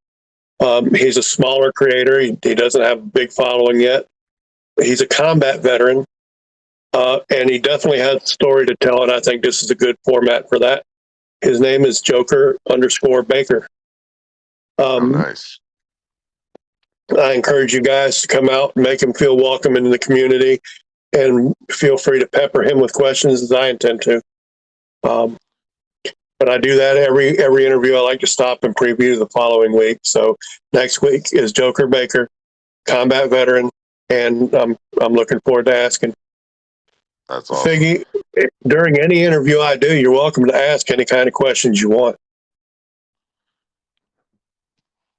He's a smaller creator. He doesn't have a big following yet. He's a combat veteran, and he definitely has a story to tell, and I think this is a good format for that. His name is Joker_Baker. Nice. I encourage you guys to come out, make him feel welcome in the community, and feel free to pepper him with questions as I intend to. But I do that every interview. I like to stop and preview the following week. So next week is Joker_Baker, combat veteran, and I'm looking forward to asking. That's awesome. Figgy, during any interview I do, you're welcome to ask any kind of questions you want.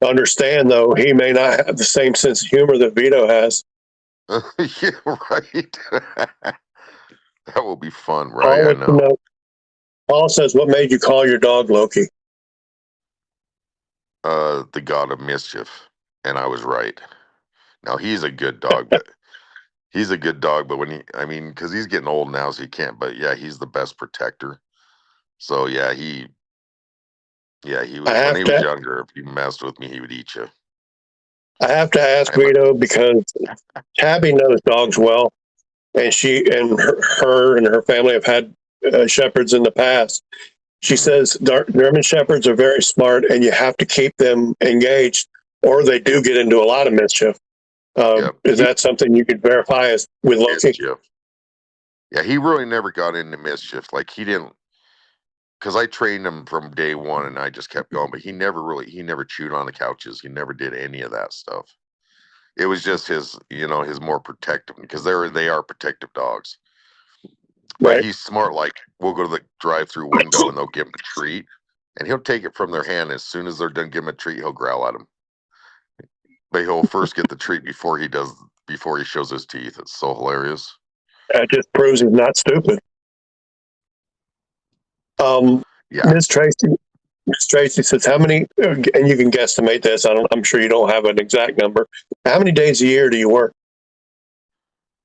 Understand, though, he may not have the same sense of humor that Vito has. Yeah, right. That will be fun, right? I know. Paul says, what made you call your dog Loki? The god of mischief. And I was right. Now, he's a good dog, but because he's getting old now, so he can't. But yeah, he's the best protector. So yeah, he was, when he was younger, if you messed with me, he would eat you. I have to ask Vito, because Tabby knows dogs well, and she and her family have had shepherds in the past. She says German shepherds are very smart, and you have to keep them engaged, or they do get into a lot of mischief. Is that something you could verify with Loki? Mischief. Yeah, he really never got into mischief. Like, he didn't, because I trained him from day one, and I just kept going. But he never chewed on the couches. He never did any of that stuff. It was just his more protective, because they are protective dogs. But right. He's smart. Like, we'll go to the drive-through window, and they'll give him a treat, and he'll take it from their hand. As soon as they're done giving him a treat, he'll growl at them. But he'll first get the treat before he shows his teeth. It's so hilarious. That just proves he's not stupid. Ms. Tracy says, how many, and you can guesstimate this, I'm sure you don't have an exact number. How many days a year do you work?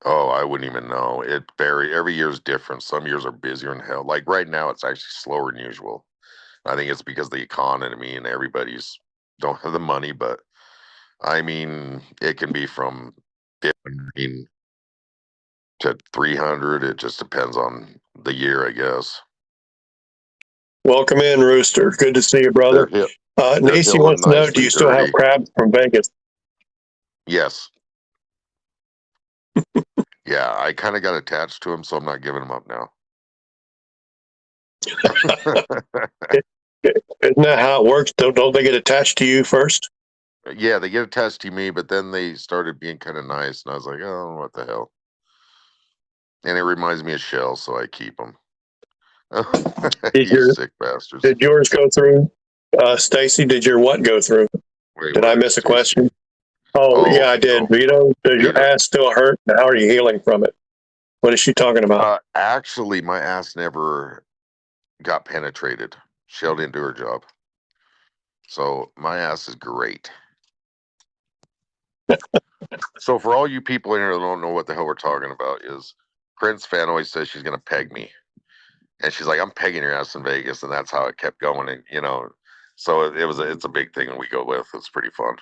Oh, I wouldn't even know. It varies. Every year is different. Some years are busier than hell. Like right now, it's actually slower than usual. I think it's because of the economy and everybody's don't have the money, but I mean, it can be from 15 to 300. It just depends on the year, I guess. Welcome in, Rooster. Good to see you, brother. Nacy wants to know, do you still have crabs from Vegas? Yes. Yeah, I kind of got attached to them, so I'm not giving them up now. Isn't that how it works? Don't they get attached to you first? Yeah, they get attached to me, but then they started being kind of nice, and I was like, oh, what the hell? And it reminds me of Shell, so I keep them. You sick bastards. Did yours go through? Stacy, did your what go through? Wait, did I miss a question? Oh, yeah, I did. No. Vito, does your ass still hurt? How are you healing from it? What is she talking about? Actually, my ass never got penetrated. Shell didn't do her job. So my ass is great. So for all you people in here that don't know what the hell we're talking about, is Prince fan always says she's going to peg me. And she's like, I'm pegging your ass in Vegas. And that's how it kept going. And, so it's a big thing we go with. It's pretty fun.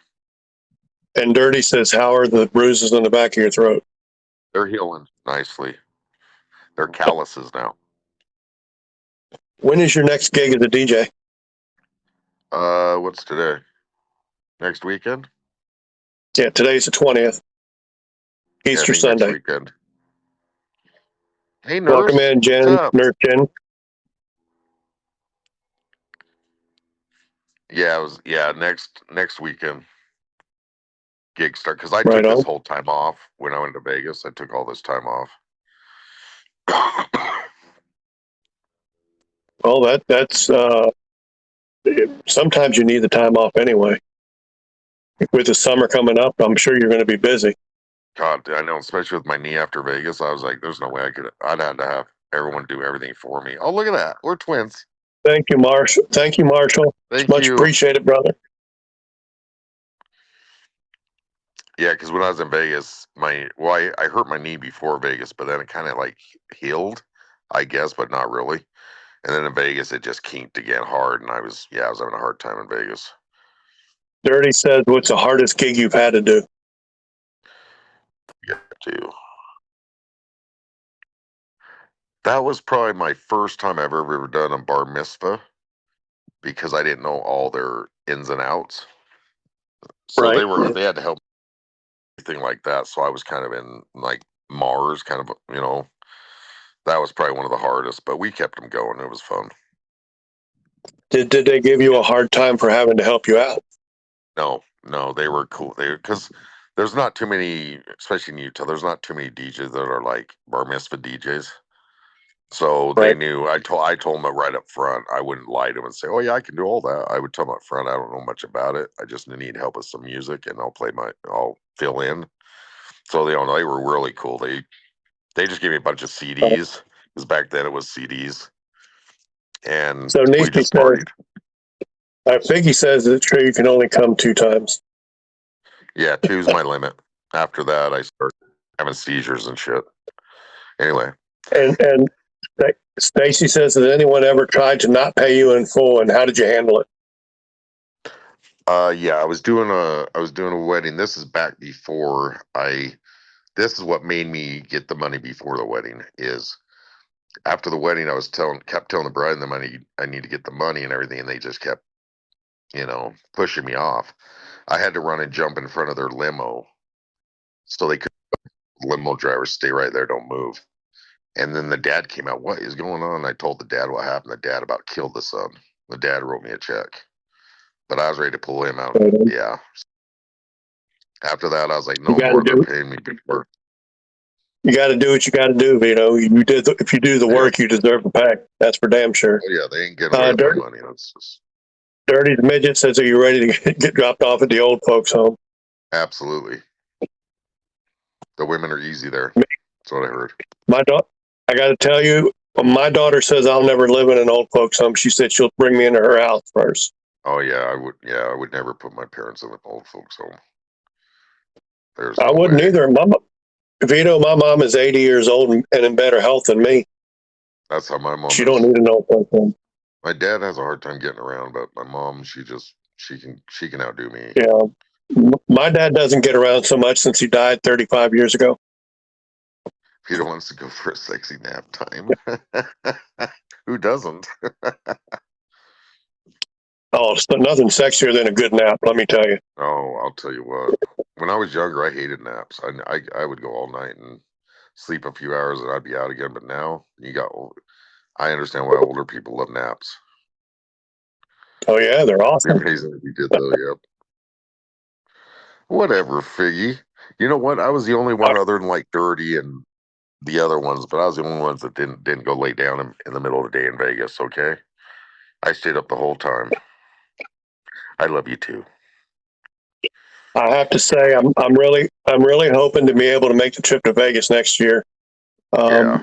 And Dirty says, how are the bruises on the back of your throat? They're healing nicely. They're calluses now. When is your next gig as a DJ? What's today? Next weekend? Yeah, today's the 20th. Easter Sunday. Next weekend. Hey, nurse. Welcome in, Jen. Nurse Jen. Yeah, next weekend. Gig start, because I took this whole time off when I went to Vegas. I took all this time off. Well, that's sometimes you need the time off anyway. With the summer coming up, I'm sure you're going to be busy. God, I know, especially with my knee after Vegas. I was like, there's no way I'd have to have everyone do everything for me. Oh, look at that. We're twins. Thank you, Marshall. Thank you, Marshall. Thank you. Much appreciated, brother. Yeah, because when I was in Vegas, I hurt my knee before Vegas, but then it kind of like healed, I guess, but not really. And then in Vegas, it just kinked again hard, and I was having a hard time in Vegas. Dirty says, what's the hardest gig you've had to do? Yeah, too. That was probably my first time I've ever done a bar mitzvah, because I didn't know all their ins and outs. So they had to help anything like that. So I was kind of in like Mars, kind of, that was probably one of the hardest, but we kept them going. It was fun. Did they give you a hard time for having to help you out? No, they were cool. Because there's not too many, especially in Utah, there's not too many DJs that are like bar mitzvah DJs. So they knew. I told them right up front. I wouldn't lie to them and say, "Oh yeah, I can do all that." I would tell them up front, "I don't know much about it. I just need help with some music, and I'll fill in." So they were really cool. They just gave me a bunch of CDs, because back then it was CDs, and so we just partied. I think he says it's true. You can only come 2 times. Yeah, 2's my limit. After that, I start having seizures and shit. Anyway, and Stacy says, has anyone ever tried to not pay you in full, and how did you handle it? Yeah, I was doing a wedding. This is back before this is what made me get the money before the wedding. Is after the wedding, I kept telling the bride and them I need to get the money and everything, and they just kept, pushing me off. I had to run and jump in front of their limo, so they could. Limo drivers stay right there, don't move. And then the dad came out. What is going on? I told the dad what happened. The dad about killed the son. The dad wrote me a check, but I was ready to pull him out. Yeah. After that, I was like, no more. They're paying me before. You got to do what you got to do, Vito. If you do the work, you deserve the pay. That's for damn sure. Oh, yeah, they ain't getting away with my money. That's just... Dirty the Midget says, are you ready to get dropped off at the old folks' home? Absolutely. The women are easy there. That's what I heard. I got to tell you, my daughter says I'll never live in an old folks' home. She said she'll bring me into her house first. Oh yeah, I would. Yeah, I would never put my parents in an old folks' home. I wouldn't either. Vito, my mom is 80 years old and in better health than me. That's how my mom. She don't need an old folks' home. My dad has a hard time getting around, but my mom, she can outdo me. Yeah, my dad doesn't get around so much since he died 35 years ago. Peter wants to go for a sexy nap time. Who doesn't? Oh, Oh, so nothing sexier than a good nap, let me tell you. Oh, I'll tell you what. When I was younger, I hated naps. I would go all night and sleep a few hours and I'd be out again. But now I understand why older people love naps. Oh yeah, they're awesome. Amazing if you did though, yep. Whatever, Figgy. You know what? I was the only one other than like Dirty and the other ones, but I was the only ones that didn't go lay down in the middle of the day in Vegas, okay? I stayed up the whole time. I love you too. I have to say, I'm really hoping to be able to make the trip to Vegas next year. Yeah.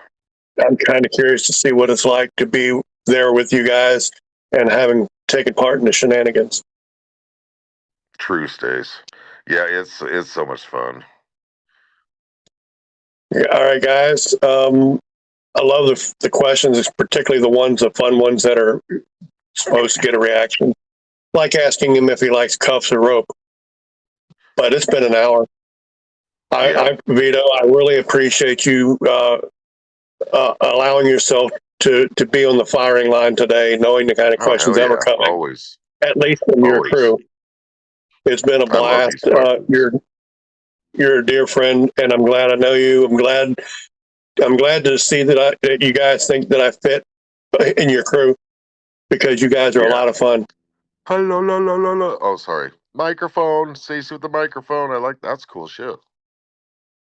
I'm kind of curious to see what it's like to be there with you guys and having taken part in the shenanigans. True, Stace. Yeah, it's so much fun. Yeah, all right, guys. I love the questions, particularly the fun ones that are supposed to get a reaction, like asking him if he likes cuffs or rope. But it's been an hour. Vito, I really appreciate you allowing yourself to be on the firing line today, knowing the kind of questions that were coming. Always. At least from your crew. It's been a blast. You're a dear friend, and I'm glad I know you. I'm glad to see that you guys think that I fit in your crew, because you guys are a lot of fun. Hello, la, la, la, la. Oh, sorry. Microphone. Stacey with the microphone. That's cool shit.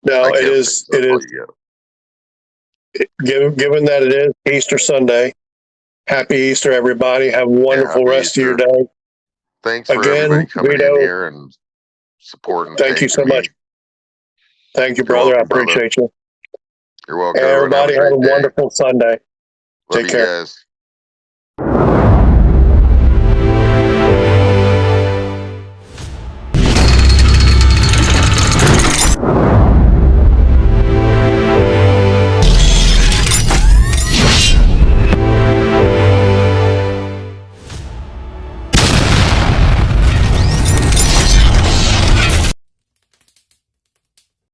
No, it is. Given that it is Easter Sunday, happy Easter, everybody. Have a wonderful rest of your day. Thanks for everybody coming in here and supporting. Thank you so much. Thank you, brother. I appreciate you. You're welcome. Everybody have a wonderful Sunday. Take care, guys.